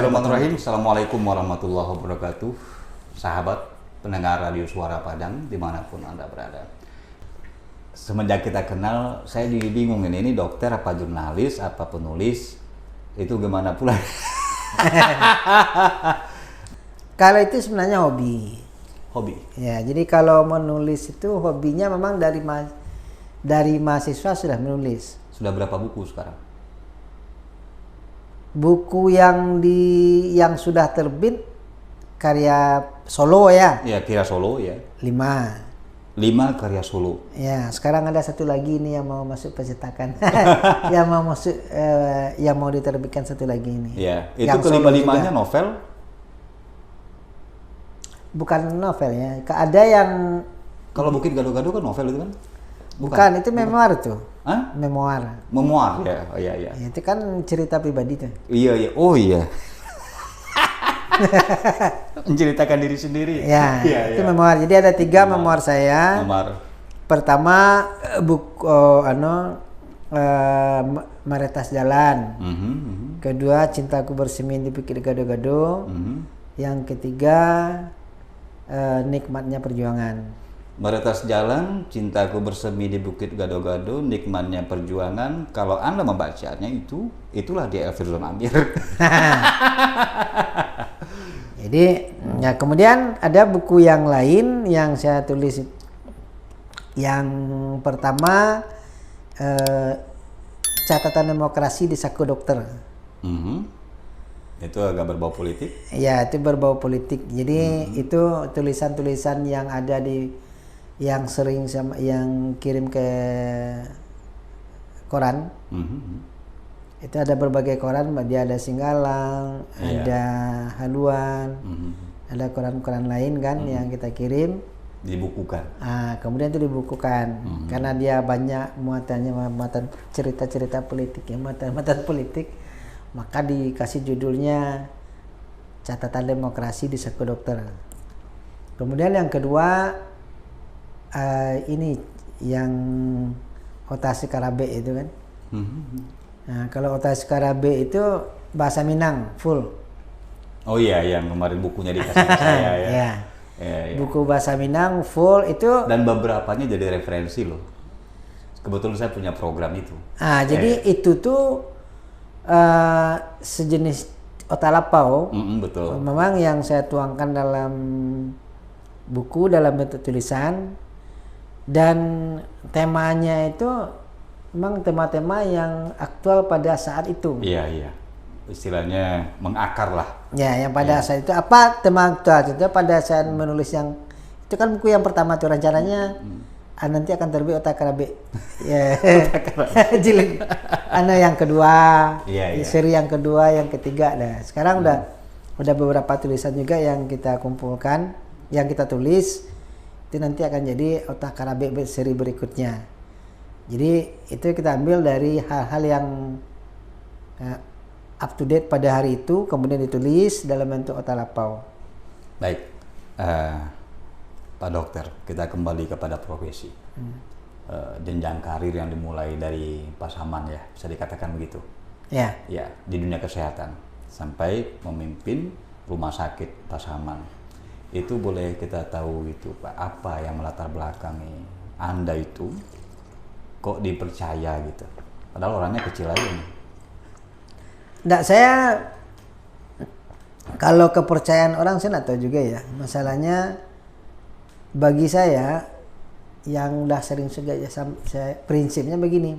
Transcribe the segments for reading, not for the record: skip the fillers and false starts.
Bismillahirrahmanirrahim. Assalamualaikum warahmatullahi wabarakatuh. Sahabat pendengar Radio Suara Padang dimanapun Anda berada. Semenjak kita kenal, saya jadi bingung ini dokter apa jurnalis apa penulis, itu gimana pula? Kalau itu sebenarnya hobi. Hobi. Ya, jadi kalau menulis itu hobinya memang dari mahasiswa sudah menulis. Sudah berapa buku sekarang? Buku yang sudah terbit karya solo ya. Ya, kira solo ya. 5 karya solo. Ya, sekarang ada satu lagi nih yang mau masuk pencetakan. yang mau masuk yang mau diterbitkan satu lagi ini. Ya, itu kelima-limanya novel. Bukan novel ya. Ada yang Kalau Bukit Gado-Gado kan novel itu kan? bukan itu memoir tuh. Hah? Memoir. Memoir ya. Oh iya iya. Ya, itu kan cerita pribadi tuh. Iya iya. Oh iya. Menceritakan diri sendiri. Ya, iya, itu iya. memoir. Jadi ada 3 memoir saya. Memoir. Pertama buku Meretas Jalan. Kedua Cintaku Bersemi di Bukit Gado-Gado. Yang ketiga Nikmatnya Perjuangan. Meretas Jalan, Cintaku Bersemi di Bukit Gado-Gado, Nikmatnya Perjuangan. Kalau Anda membacanya itulah dia Elvirzon Amir. Jadi ya kemudian ada buku yang lain yang saya tulis. Yang pertama Catatan Demokrasi di Saku Dokter. Itu agak berbau politik. Ya, itu berbau politik. Jadi itu tulisan-tulisan yang ada yang sering yang kirim ke koran. Itu ada berbagai koran, dia ada Singgalang, ada Haluan, ada koran-koran lain kan yang kita kirim. Dibukukan. Kemudian itu dibukukan karena dia banyak muatan cerita-cerita politik, muatan politik, maka dikasih judulnya Catatan Demokrasi di Saku Dokter. Kemudian yang kedua ini yang Otasi Karabe itu kan. Nah, kalau Otasi Karabe itu bahasa Minang full. Oh iya, yang kemarin bukunya dikasih ke saya ya. Ya. Ya. Buku bahasa Minang full itu. Dan beberapanya jadi referensi loh. Kebetulan saya punya program itu. Jadi itu tuh sejenis otalapau. Betul. Memang yang saya tuangkan dalam buku dalam bentuk tulisan. Dan temanya itu memang tema-tema yang aktual pada saat itu. Iya, iya. Istilahnya mengakar lah. Ya, yang pada saat itu apa tema aktual itu pada saat menulis yang itu kan buku yang pertama tuh rencananya nanti akan terbit Otak Karabe. Ya. Jilid. Yang kedua, seri yang kedua, yang ketiga. Nah, sekarang udah beberapa tulisan juga yang kita kumpulkan, yang kita tulis. Itu nanti akan jadi Otak Karabe seri berikutnya. Jadi itu kita ambil dari hal-hal yang up to date pada hari itu, kemudian ditulis dalam bentuk otalapau. Baik, Pak Dokter, kita kembali kepada profesi. Jenjang karir yang dimulai dari Pasaman ya, bisa dikatakan begitu. Ya. Ya, di dunia kesehatan sampai memimpin rumah sakit Pasaman. Itu boleh kita tahu itu Pak, apa yang melatar belakangi Anda itu kok dipercaya gitu? Padahal orangnya kecil aja nih. Nggak, saya kalau kepercayaan orang saya nggak tahu juga ya. Masalahnya bagi saya yang udah sering juga saya prinsipnya begini.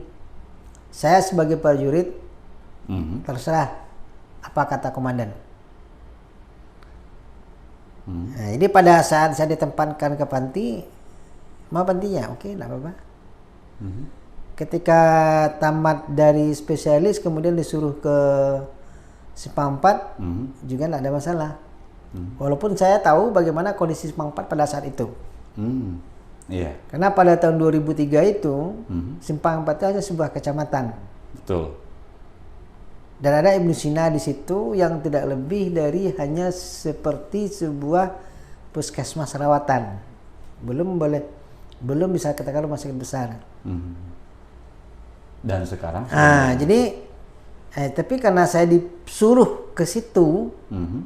Saya sebagai prajurit terserah apa kata komandan. Nah, jadi pada saat saya ditempatkan ke panti, mau pantinya, oke, enggak apa-apa. Ketika tamat dari spesialis kemudian disuruh ke Simpang 4 juga enggak ada masalah. Walaupun saya tahu bagaimana kondisi Simpang 4 pada saat itu. Iya. Karena pada tahun 2003 itu Simpang 4 itu hanya sebuah kecamatan. Betul. Dan ada Ibnu Sina di situ yang tidak lebih dari hanya seperti sebuah puskesmas rawatan. Belum bisa katakan rumah sakit besar. Dan sekarang? Jadi Tapi karena saya disuruh ke situ, Mhm.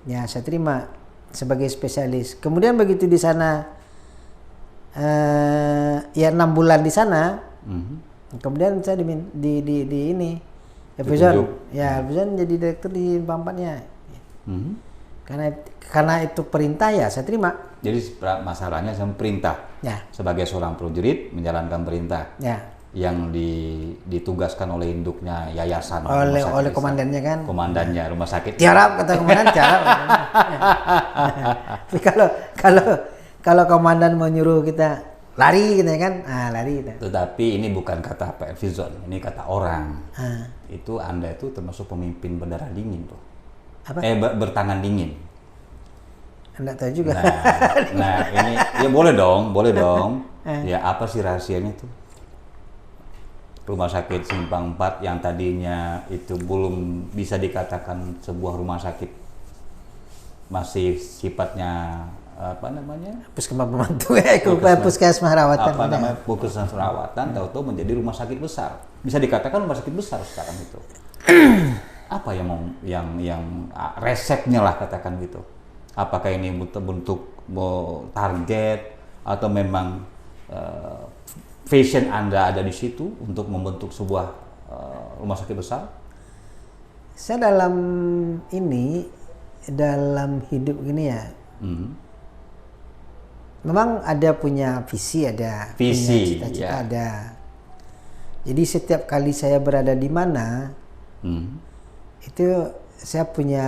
ya saya terima sebagai spesialis. Kemudian begitu di sana, ya 6 bulan di sana, Mhm. kemudian saya di ini, Evision, Ditunjuk. ya Evision jadi direktur di Pampatnya. Mhm. Karena itu perintah ya saya terima. Jadi masalahnya sama perintah. Ya, Sebagai seorang prajurit menjalankan perintah ya. yang ditugaskan oleh induknya yayasan Oleh rumah sakit komandannya kan. komandannya rumah sakit. Tiarap kata komandan tiarap. Tapi kalau komandan mau nyuruh kita lari gitu ya kan, lari kita. Tetapi ini bukan kata Pak Elvizon, ini kata orang. Ah, Itu Anda itu termasuk pemimpin berdarah dingin tuh. Apa? Bertangan dingin. Anda tahu juga. Nah ini ya boleh dong. Ya apa sih rahasianya tuh? Rumah sakit Simpang 4 yang tadinya itu belum bisa dikatakan sebuah rumah sakit, masih sifatnya apa namanya? Puskesmas pembantu ya, puskesmas rawatan. Apa namanya? Puskesmas rawatan, tahu-tahu menjadi rumah sakit besar. Bisa dikatakan rumah sakit besar sekarang itu. Apa yang resepnya lah katakan gitu. Apakah ini bentuk target atau memang fashion Anda ada di situ untuk membentuk sebuah rumah sakit besar? Saya dalam hidup gini ya, memang ada punya visi, punya cita-cita, ya. ada. Jadi setiap kali saya berada di mana, itu saya punya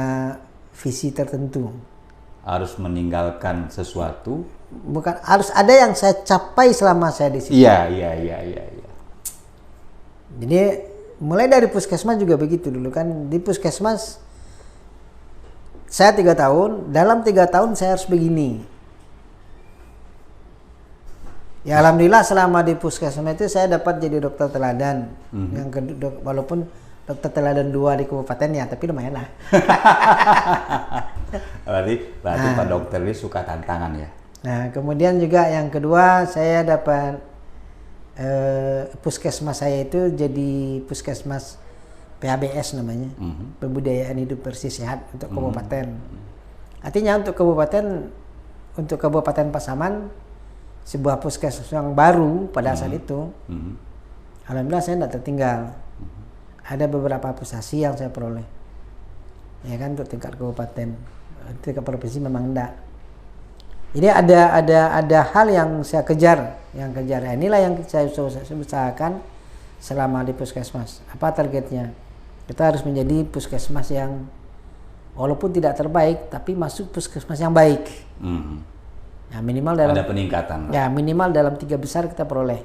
visi tertentu. Harus meninggalkan sesuatu. Bukan harus ada yang saya capai selama saya di situ. Iya. Jadi mulai dari puskesmas juga begitu dulu kan. Di puskesmas saya 3 tahun, dalam 3 tahun saya harus begini. Ya alhamdulillah selama di puskesmas itu saya dapat jadi dokter teladan. Yang kedua, walaupun dokter teladan 2 di kabupaten ya, tapi lumayan lah. Berarti Pak dokter ini suka tantangan ya. Nah kemudian juga yang kedua saya dapat puskesmas saya itu jadi puskesmas PHBS namanya, Pembudayaan Hidup Bersih Sehat untuk kabupaten. Artinya untuk kabupaten Pasaman, sebuah puskesmas yang baru pada saat itu, alhamdulillah saya tidak tertinggal. Ada beberapa prestasi yang saya peroleh, ya kan, untuk tingkat kabupaten, tingkat provinsi memang enggak. Jadi ada hal yang saya kejar, Nah, inilah yang saya usahakan selama di puskesmas. Apa targetnya? Kita harus menjadi puskesmas yang walaupun tidak terbaik, tapi masuk puskesmas yang baik. Ya, minimal dalam ada peningkatan. Ya minimal dalam 3 besar kita peroleh.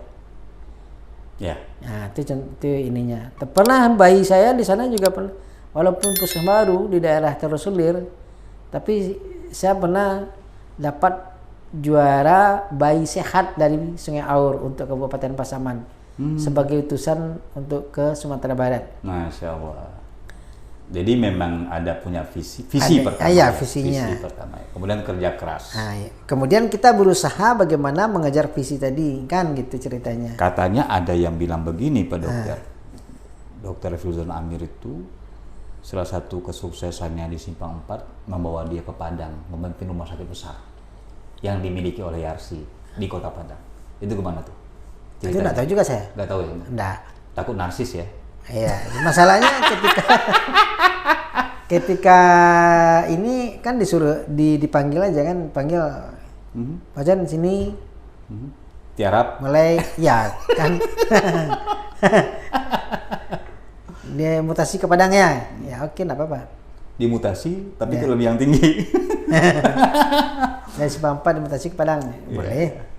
Ya. Nah itu ininya. Pernah bayi saya di sana juga pernah, walaupun puskesmas baru di daerah terisolir, tapi saya pernah dapat juara bayi sehat dari Sungai Aur untuk Kabupaten Pasaman sebagai utusan untuk ke Sumatera Barat. Masya Allah. Jadi memang ada punya visi pertama. Ya, visinya. Visi pertama. Kemudian kerja keras. Nah, ya. Kemudian kita berusaha bagaimana mengejar visi tadi, kan gitu ceritanya. Katanya ada yang bilang begini Pak Dokter. Dokter Elvizon Amir itu salah satu kesuksesannya di Simpang 4 membawa dia ke Padang, memimpin rumah sakit besar yang dimiliki oleh Yarsi di Kota Padang. Itu gimana tuh? Ceritanya. Itu enggak tahu juga saya. Enggak tahu ya? Enggak. Takut narsis ya? Iya, masalahnya ketika ini kan disuruh dipanggil aja kan, panggil Pajan sini. Tiarap. Mulai ya kan. Dia mutasi ke Padang ya. Ya oke, enggak apa-apa. Dimutasi tapi ke lebih yang tinggi. Dari Simpang 4 dimutasi ke Padang. Boleh.